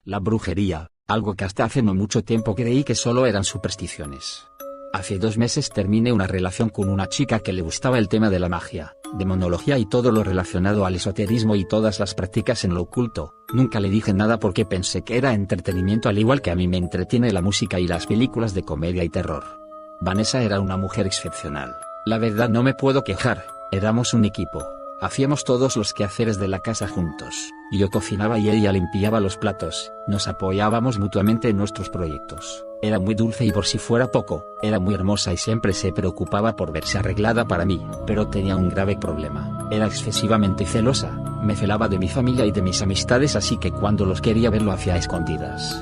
La brujería, algo que hasta hace no mucho tiempo creí que solo eran supersticiones. Hace 2 meses terminé una relación con una chica que le gustaba el tema de la magia, demonología y todo lo relacionado al esoterismo y todas las prácticas en lo oculto. Nunca le dije nada porque pensé que era entretenimiento, al igual que a mí me entretiene la música y las películas de comedia y terror. Vanessa era una mujer excepcional. La verdad no me puedo quejar, éramos un equipo. Hacíamos todos los quehaceres de la casa juntos. Yo cocinaba y ella limpiaba los platos. Nos apoyábamos mutuamente en nuestros proyectos. Era muy dulce y por si fuera poco, era muy hermosa y siempre se preocupaba por verse arreglada para mí. Pero tenía un grave problema. Era excesivamente celosa. Me celaba de mi familia y de mis amistades, así que cuando los quería ver lo hacía a escondidas.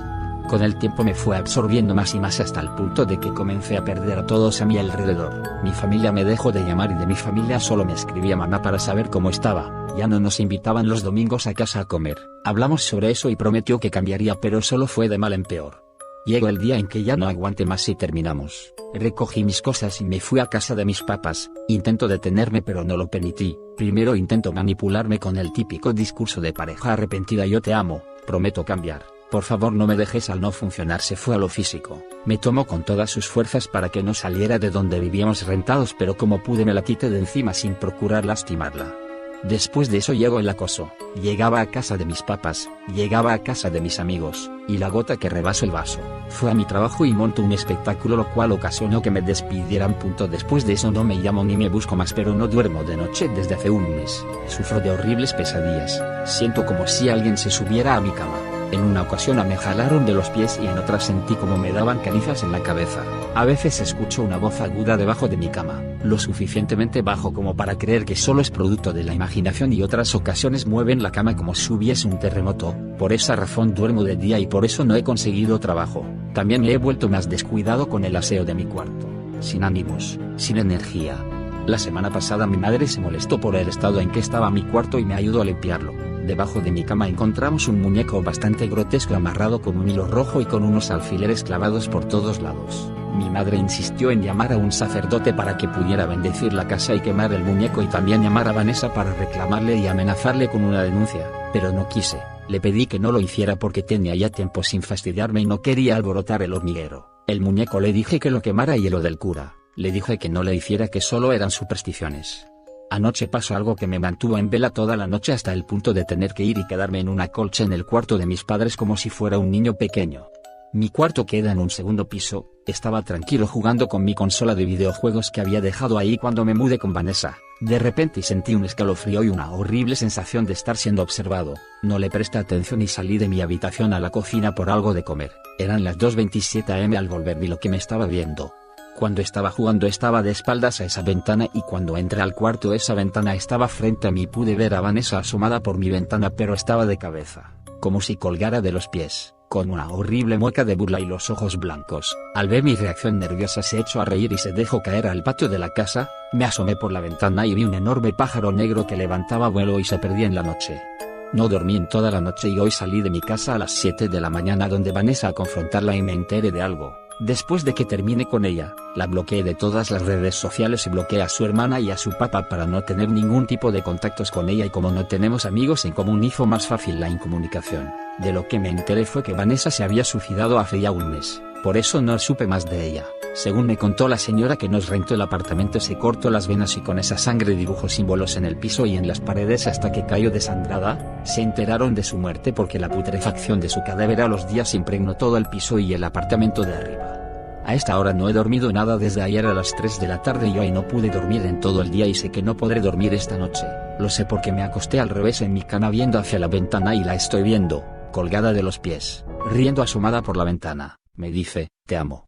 Con el tiempo me fue absorbiendo más y más hasta el punto de que comencé a perder a todos a mi alrededor. Mi familia me dejó de llamar y de mi familia solo me escribía mamá para saber cómo estaba. Ya no nos invitaban los domingos a casa a comer. Hablamos sobre eso y prometió que cambiaría, pero solo fue de mal en peor. Llegó el día en que ya no aguanté más y terminamos. Recogí mis cosas y me fui a casa de mis papás. Intento detenerme pero no lo permití. Primero intento manipularme con el típico discurso de pareja arrepentida: yo te amo, prometo cambiar. Por favor no me dejes. Al no funcionar se fue a lo físico. Me tomó con todas sus fuerzas para que no saliera de donde vivíamos rentados, pero como pude me la quité de encima sin procurar lastimarla. Después de eso llegó el acoso. Llegaba a casa de mis papás, llegaba a casa de mis amigos, y la gota que rebasó el vaso, fue a mi trabajo y monto un espectáculo, lo cual ocasionó que me despidieran. Después de eso no me llamo ni me busco más, pero no duermo de noche desde hace un mes. Sufro de horribles pesadillas. Siento como si alguien se subiera a mi cama. En una ocasión me jalaron de los pies y en otra sentí como me daban caricias en la cabeza. A veces escucho una voz aguda debajo de mi cama, lo suficientemente bajo como para creer que solo es producto de la imaginación, y otras ocasiones mueven la cama como si hubiese un terremoto. Por esa razón duermo de día y por eso no he conseguido trabajo. También me he vuelto más descuidado con el aseo de mi cuarto. Sin ánimos, sin energía. La semana pasada mi madre se molestó por el estado en que estaba mi cuarto y me ayudó a limpiarlo. Debajo de mi cama encontramos un muñeco bastante grotesco amarrado con un hilo rojo y con unos alfileres clavados por todos lados. Mi madre insistió en llamar a un sacerdote para que pudiera bendecir la casa y quemar el muñeco, y también llamar a Vanessa para reclamarle y amenazarle con una denuncia, pero no quise. Le pedí que no lo hiciera porque tenía ya tiempo sin fastidiarme y no quería alborotar el hormiguero. El muñeco le dije que lo quemara y lo del cura, le dije que no le hiciera, que solo eran supersticiones. Anoche pasó algo que me mantuvo en vela toda la noche hasta el punto de tener que ir y quedarme en una colcha en el cuarto de mis padres como si fuera un niño pequeño. Mi cuarto queda en un segundo piso. Estaba tranquilo jugando con mi consola de videojuegos que había dejado ahí cuando me mudé con Vanessa. De repente sentí un escalofrío y una horrible sensación de estar siendo observado. No le presté atención y salí de mi habitación a la cocina por algo de comer. Eran las 2:27 am. Al volver vi lo que me estaba viendo. Cuando estaba jugando estaba de espaldas a esa ventana, y cuando entré al cuarto esa ventana estaba frente a mí. Pude ver a Vanessa asomada por mi ventana, pero estaba de cabeza, como si colgara de los pies, con una horrible mueca de burla y los ojos blancos. Al ver mi reacción nerviosa se echó a reír y se dejó caer al patio de la casa. Me asomé por la ventana y vi un enorme pájaro negro que levantaba vuelo y se perdía en la noche. No dormí en toda la noche y hoy salí de mi casa a las 7 de la mañana donde Vanessa a confrontarla y me enteré de algo. Después de que terminé con ella, la bloqueé de todas las redes sociales y bloqueé a su hermana y a su papá para no tener ningún tipo de contactos con ella, y como no tenemos amigos en común hizo más fácil la incomunicación. De lo que me enteré fue que Vanessa se había suicidado hace ya un mes, por eso no supe más de ella. Según me contó la señora que nos rentó el apartamento, se cortó las venas y con esa sangre dibujó símbolos en el piso y en las paredes hasta que cayó desangrada. Se enteraron de su muerte porque la putrefacción de su cadáver a los días impregnó todo el piso y el apartamento de arriba. A esta hora no he dormido nada desde ayer a las 3 de la tarde y hoy no pude dormir en todo el día y sé que no podré dormir esta noche. Lo sé porque me acosté al revés en mi cama viendo hacia la ventana y la estoy viendo, colgada de los pies, riendo asomada por la ventana. Me dice: te amo.